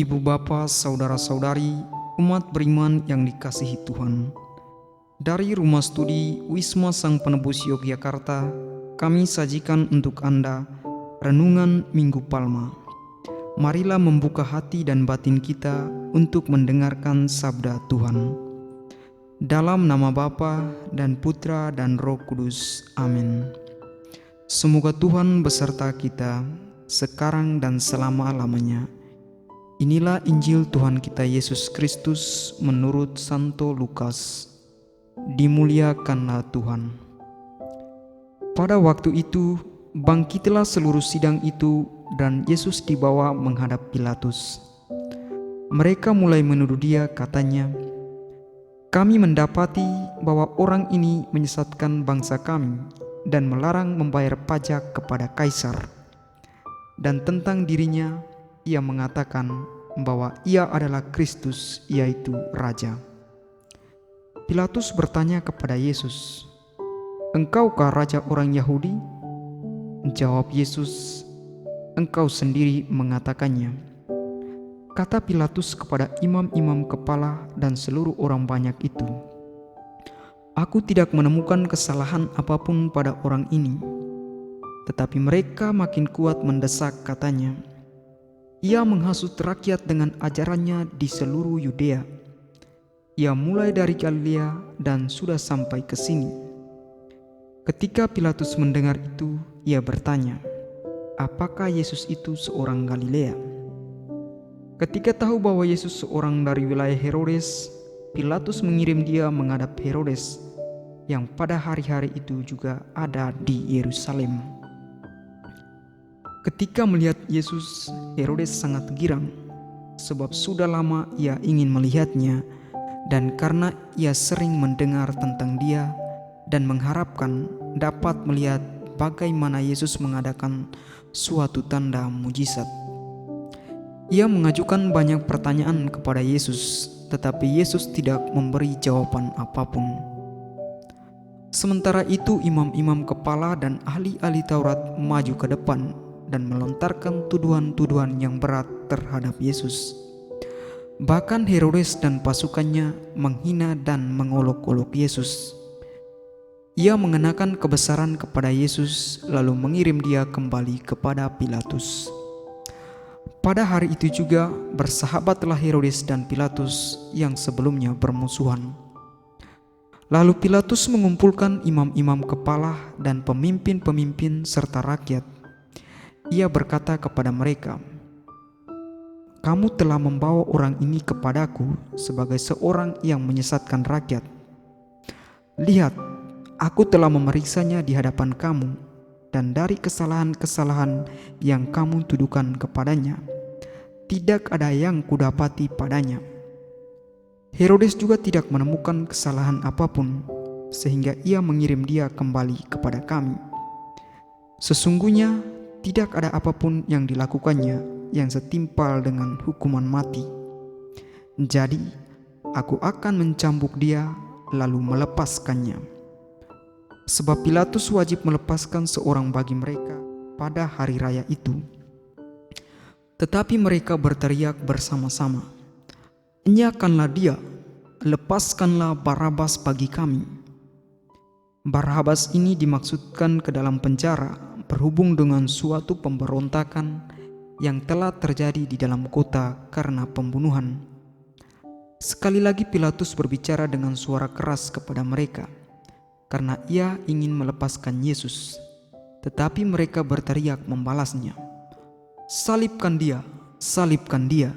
Ibu bapa, saudara-saudari, umat beriman yang dikasihi Tuhan. Dari Rumah Studi Wisma Sang Penebus Yogyakarta, kami sajikan untuk Anda Renungan Minggu Palma. Marilah membuka hati dan batin kita untuk mendengarkan sabda Tuhan. Dalam nama Bapa dan Putra dan Roh Kudus. Amin. Semoga Tuhan beserta kita sekarang dan selama-lamanya. Inilah Injil Tuhan kita Yesus Kristus menurut Santo Lukas. Dimuliakanlah Tuhan. Pada waktu itu, bangkitlah seluruh sidang itu dan Yesus dibawa menghadap Pilatus. Mereka mulai menuduh dia, katanya, "Kami mendapati bahwa orang ini menyesatkan bangsa kami dan melarang membayar pajak kepada Kaisar. Dan tentang dirinya, ia mengatakan bahwa ia adalah Kristus, yaitu Raja." Pilatus bertanya kepada Yesus, "Engkaukah Raja orang Yahudi?" Jawab Yesus, "Engkau sendiri mengatakannya." Kata Pilatus kepada imam-imam kepala dan seluruh orang banyak itu, "Aku tidak menemukan kesalahan apapun pada orang ini." Tetapi mereka makin kuat mendesak, katanya, "Ia menghasut rakyat dengan ajarannya di seluruh Yudea. Ia mulai dari Galilea dan sudah sampai ke sini." Ketika Pilatus mendengar itu, ia bertanya, "Apakah Yesus itu seorang Galilea?" Ketika tahu bahwa Yesus seorang dari wilayah Herodes, Pilatus mengirim dia menghadap Herodes, yang pada hari-hari itu juga ada di Yerusalem. Ketika melihat Yesus, Herodes sangat girang, sebab sudah lama ia ingin melihatnya, dan karena ia sering mendengar tentang dia dan mengharapkan dapat melihat bagaimana Yesus mengadakan suatu tanda mujizat. Ia mengajukan banyak pertanyaan kepada Yesus, tetapi Yesus tidak memberi jawaban apapun. Sementara itu, imam-imam kepala dan ahli-ahli Taurat maju ke depan dan melontarkan tuduhan-tuduhan yang berat terhadap Yesus. Bahkan Herodes dan pasukannya menghina dan mengolok-olok Yesus. Ia mengenakan kebesaran kepada Yesus, lalu mengirim dia kembali kepada Pilatus. Pada hari itu juga bersahabatlah Herodes dan Pilatus yang sebelumnya bermusuhan. Lalu Pilatus mengumpulkan imam-imam kepala dan pemimpin-pemimpin serta rakyat. Ia berkata kepada mereka, "Kamu telah membawa orang ini kepadaku sebagai seorang yang menyesatkan rakyat. Lihat, aku telah memeriksanya di hadapan kamu, dan dari kesalahan-kesalahan yang kamu tuduhkan kepadanya, tidak ada yang kudapati padanya." Herodes juga tidak menemukan kesalahan apapun, sehingga ia mengirim dia kembali kepada kami. Sesungguhnya tidak ada apapun yang dilakukannya yang setimpal dengan hukuman mati. Jadi, aku akan mencambuk dia lalu melepaskannya. Sebab Pilatus wajib melepaskan seorang bagi mereka pada hari raya itu. Tetapi mereka berteriak bersama-sama, "Enyahkanlah dia, lepaskanlah Barabas bagi kami." Barabas ini dimaksudkan ke dalam penjara berhubung dengan suatu pemberontakan yang telah terjadi di dalam kota karena pembunuhan. Sekali lagi Pilatus berbicara dengan suara keras kepada mereka, karena ia ingin melepaskan Yesus. Tetapi mereka berteriak membalasnya, "Salibkan dia, salibkan dia."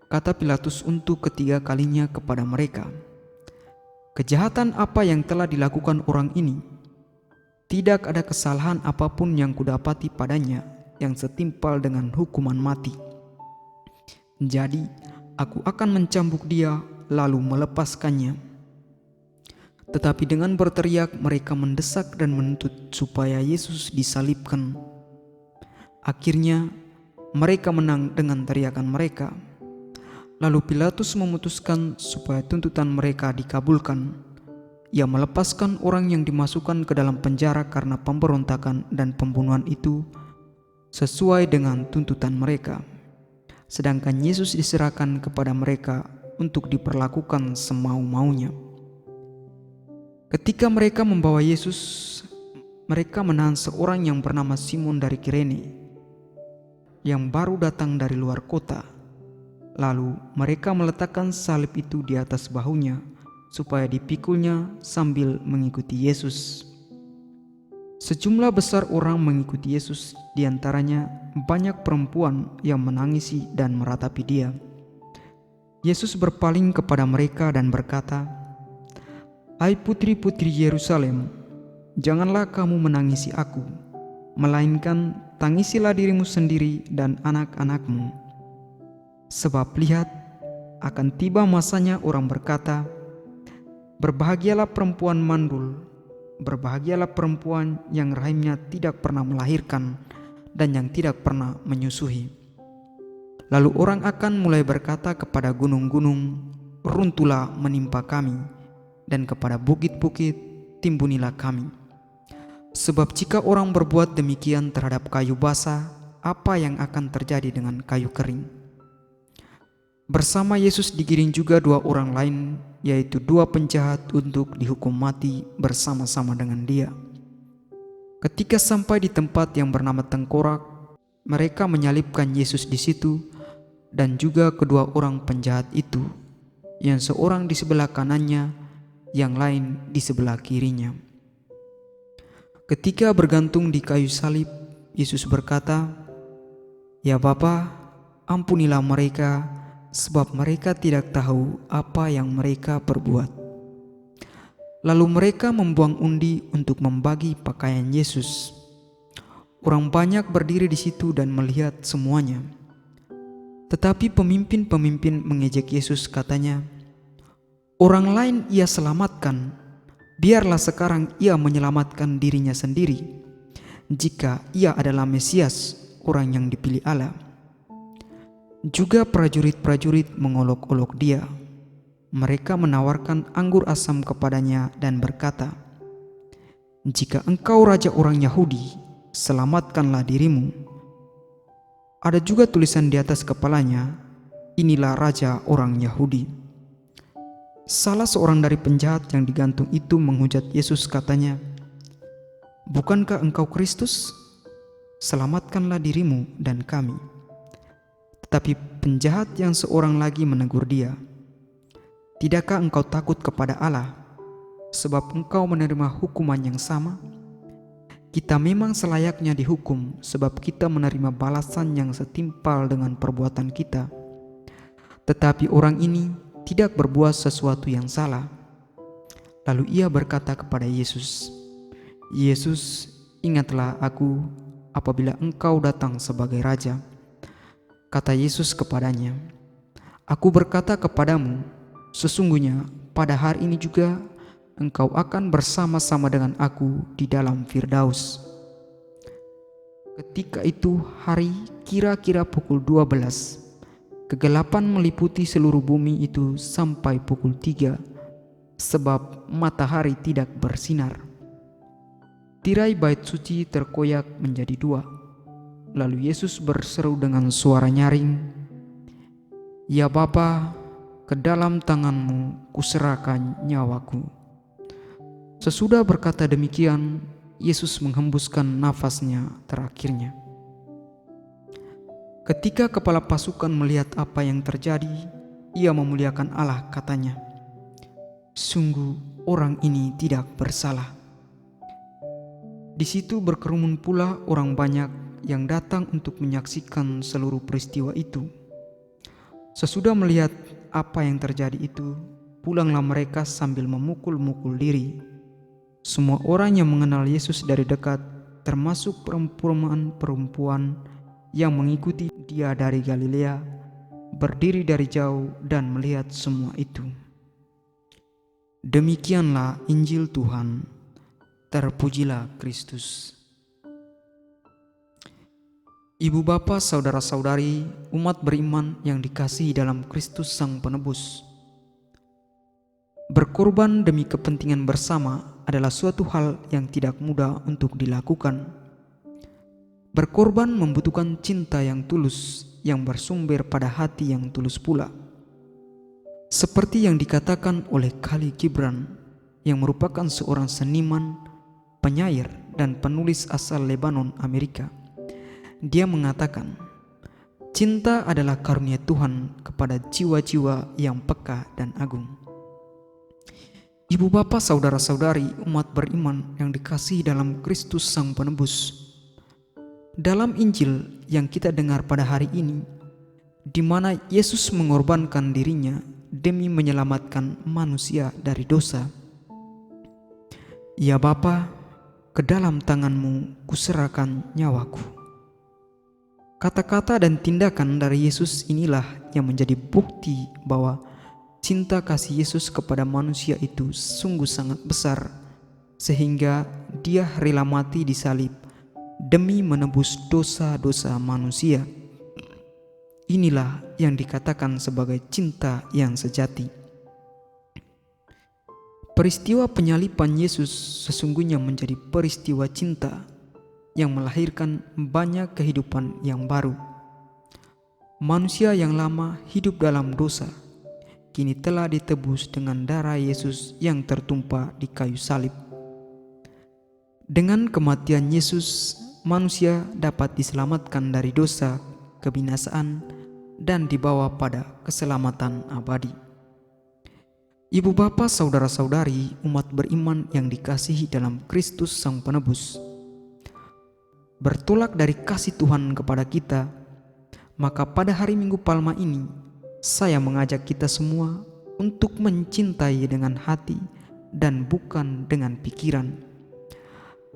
Kata Pilatus untuk ketiga kalinya kepada mereka, "Kejahatan apa yang telah dilakukan orang ini? Tidak ada kesalahan apapun yang kudapati padanya yang setimpal dengan hukuman mati. Jadi, aku akan mencambuk dia lalu melepaskannya." Tetapi dengan berteriak mereka mendesak dan menuntut supaya Yesus disalibkan. Akhirnya mereka menang dengan teriakan mereka. Lalu Pilatus memutuskan supaya tuntutan mereka dikabulkan. Ia melepaskan orang yang dimasukkan ke dalam penjara karena pemberontakan dan pembunuhan itu sesuai dengan tuntutan mereka. sedangkan Yesus diserahkan kepada mereka untuk diperlakukan semau-maunya. Ketika mereka membawa Yesus, mereka menahan seorang yang bernama Simon dari Kirene, yang baru datang dari luar kota. Lalu mereka meletakkan salib itu di atas bahunya, supaya dipikulnya sambil mengikuti Yesus. Sejumlah besar orang mengikuti Yesus, diantaranya banyak perempuan yang menangisi dan meratapi dia. Yesus berpaling kepada mereka dan berkata, "Hai putri-putri Yerusalem, janganlah kamu menangisi aku, melainkan tangisilah dirimu sendiri dan anak-anakmu. Sebab lihat, akan tiba masanya orang berkata, berbahagialah perempuan mandul, berbahagialah perempuan yang rahimnya tidak pernah melahirkan dan yang tidak pernah menyusui. Lalu orang akan mulai berkata kepada gunung-gunung, runtuhlah menimpa kami, dan kepada bukit-bukit, timbunilah kami. Sebab jika orang berbuat demikian terhadap kayu basah, apa yang akan terjadi dengan kayu kering?" Bersama Yesus digiring juga dua orang lain, yaitu dua penjahat untuk dihukum mati bersama-sama dengan dia. Ketika sampai di tempat yang bernama Tengkorak, mereka menyalibkan Yesus di situ dan juga kedua orang penjahat itu, yang seorang di sebelah kanannya, yang lain di sebelah kirinya. Ketika bergantung di kayu salib, Yesus berkata, "Ya Bapa, ampunilah mereka, sebab mereka tidak tahu apa yang mereka perbuat." Lalu mereka membuang undi untuk membagi pakaian Yesus. Orang banyak berdiri di situ dan melihat semuanya. Tetapi pemimpin-pemimpin mengejek Yesus, katanya, "Orang lain ia selamatkan, biarlah sekarang ia menyelamatkan dirinya sendiri, jika ia adalah Mesias, orang yang dipilih Allah." Juga prajurit-prajurit mengolok-olok dia. Mereka menawarkan anggur asam kepadanya dan berkata, "Jika engkau raja orang Yahudi, selamatkanlah dirimu." Ada juga tulisan di atas kepalanya, "Inilah raja orang Yahudi." Salah seorang dari penjahat yang digantung itu menghujat Yesus, katanya, "Bukankah engkau Kristus? Selamatkanlah dirimu dan kami." Tetapi penjahat yang seorang lagi menegur dia, "Tidakkah engkau takut kepada Allah, sebab engkau menerima hukuman yang sama? Kita memang selayaknya dihukum, sebab kita menerima balasan yang setimpal dengan perbuatan kita. Tetapi orang ini tidak berbuat sesuatu yang salah." Lalu ia berkata kepada Yesus, "Yesus, ingatlah aku apabila engkau datang sebagai raja." Kata Yesus kepadanya, "Aku berkata kepadamu, sesungguhnya pada hari ini juga engkau akan bersama-sama dengan aku di dalam Firdaus." Ketika itu hari kira-kira pukul 12, kegelapan meliputi seluruh bumi itu sampai pukul 3, sebab matahari tidak bersinar. Tirai bait suci terkoyak menjadi dua. Lalu Yesus berseru dengan suara nyaring, "Ya Bapa, ke dalam tangan-Mu kuserahkan nyawaku." Sesudah berkata demikian, Yesus menghembuskan nafasnya terakhirnya. Ketika kepala pasukan melihat apa yang terjadi, ia memuliakan Allah, katanya, "Sungguh orang ini tidak bersalah." Di situ berkerumun pula orang banyak yang datang untuk menyaksikan seluruh peristiwa itu. Sesudah melihat apa yang terjadi itu, pulanglah mereka sambil memukul-mukul diri. Semua orang yang mengenal Yesus dari dekat, termasuk perempuan-perempuan yang mengikuti dia dari Galilea, berdiri dari jauh dan melihat semua itu. Demikianlah Injil Tuhan. Terpujilah Kristus. Ibu bapa, saudara-saudari, umat beriman yang dikasihi dalam Kristus Sang Penebus, berkorban demi kepentingan bersama adalah suatu hal yang tidak mudah untuk dilakukan. Berkorban membutuhkan cinta yang tulus yang bersumber pada hati yang tulus pula. Seperti yang dikatakan oleh Khalil Gibran yang merupakan seorang seniman, penyair, dan penulis asal Lebanon, Amerika. Dia mengatakan, cinta adalah karunia Tuhan kepada jiwa-jiwa yang peka dan agung. Ibu bapak, saudara-saudari, umat beriman yang dikasihi dalam Kristus Sang Penebus. Dalam Injil yang kita dengar pada hari ini, di mana Yesus mengorbankan dirinya demi menyelamatkan manusia dari dosa. Ya Bapa, ke dalam tangan-Mu kuserahkan nyawaku. Kata-kata dan tindakan dari Yesus inilah yang menjadi bukti bahwa cinta kasih Yesus kepada manusia itu sungguh sangat besar, sehingga Dia rela mati di salib demi menebus dosa-dosa manusia. Inilah yang dikatakan sebagai cinta yang sejati. Peristiwa penyaliban Yesus sesungguhnya menjadi peristiwa cinta yang melahirkan banyak kehidupan yang baru. Manusia yang lama hidup dalam dosa, kini telah ditebus dengan darah Yesus yang tertumpah di kayu salib. Dengan kematian Yesus, manusia dapat diselamatkan dari dosa, kebinasaan, dan dibawa pada keselamatan abadi. Ibu bapa, saudara-saudari, umat beriman yang dikasihi dalam Kristus Sang Penebus. Bertolak dari kasih Tuhan kepada kita, maka pada hari Minggu Palma ini, saya mengajak kita semua untuk mencintai dengan hati dan bukan dengan pikiran.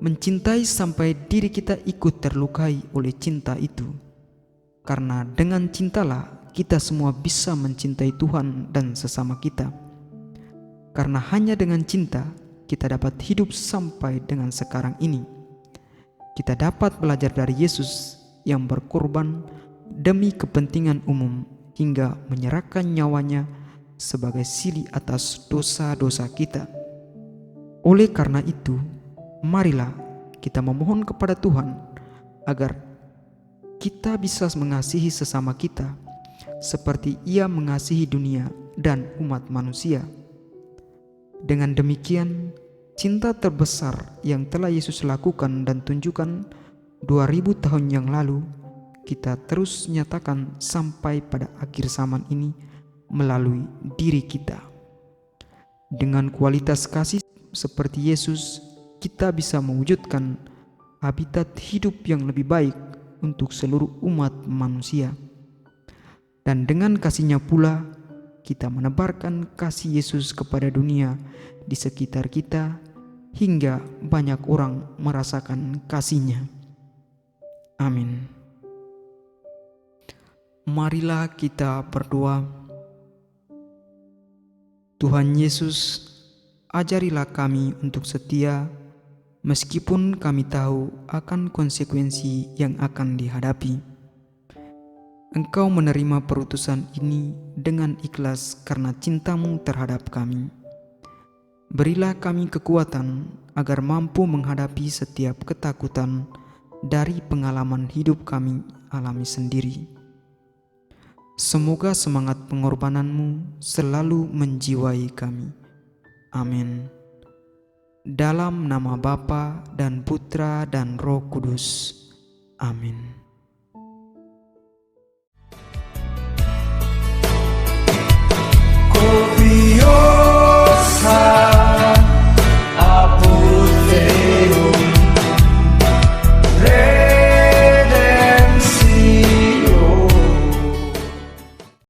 Mencintai sampai diri kita ikut terlukai oleh cinta itu. Karena dengan cintalah kita semua bisa mencintai Tuhan dan sesama kita. Karena hanya dengan cinta kita dapat hidup sampai dengan sekarang ini. Kita dapat belajar dari Yesus yang berkorban demi kepentingan umum hingga menyerahkan nyawanya sebagai silih atas dosa-dosa kita. Oleh karena itu, marilah kita memohon kepada Tuhan agar kita bisa mengasihi sesama kita seperti Ia mengasihi dunia dan umat manusia. Dengan demikian, cinta terbesar yang telah Yesus lakukan dan tunjukkan 2000 tahun yang lalu, kita terus nyatakan sampai pada akhir zaman ini melalui diri kita. Dengan kualitas kasih seperti Yesus, kita bisa mewujudkan habitat hidup yang lebih baik untuk seluruh umat manusia. Dan dengan kasih-Nya pula, kita menebarkan kasih Yesus kepada dunia di sekitar kita hingga banyak orang merasakan kasih-Nya. Amin. Marilah kita berdoa. Tuhan Yesus, ajarilah kami untuk setia meskipun kami tahu akan konsekuensi yang akan dihadapi. Engkau menerima perutusan ini dengan ikhlas karena cinta-Mu terhadap kami. Berilah kami kekuatan agar mampu menghadapi setiap ketakutan dari pengalaman hidup kami alami sendiri. Semoga semangat pengorbanan-Mu selalu menjiwai kami. Amin. Dalam nama Bapa dan Putra dan Roh Kudus. Amin.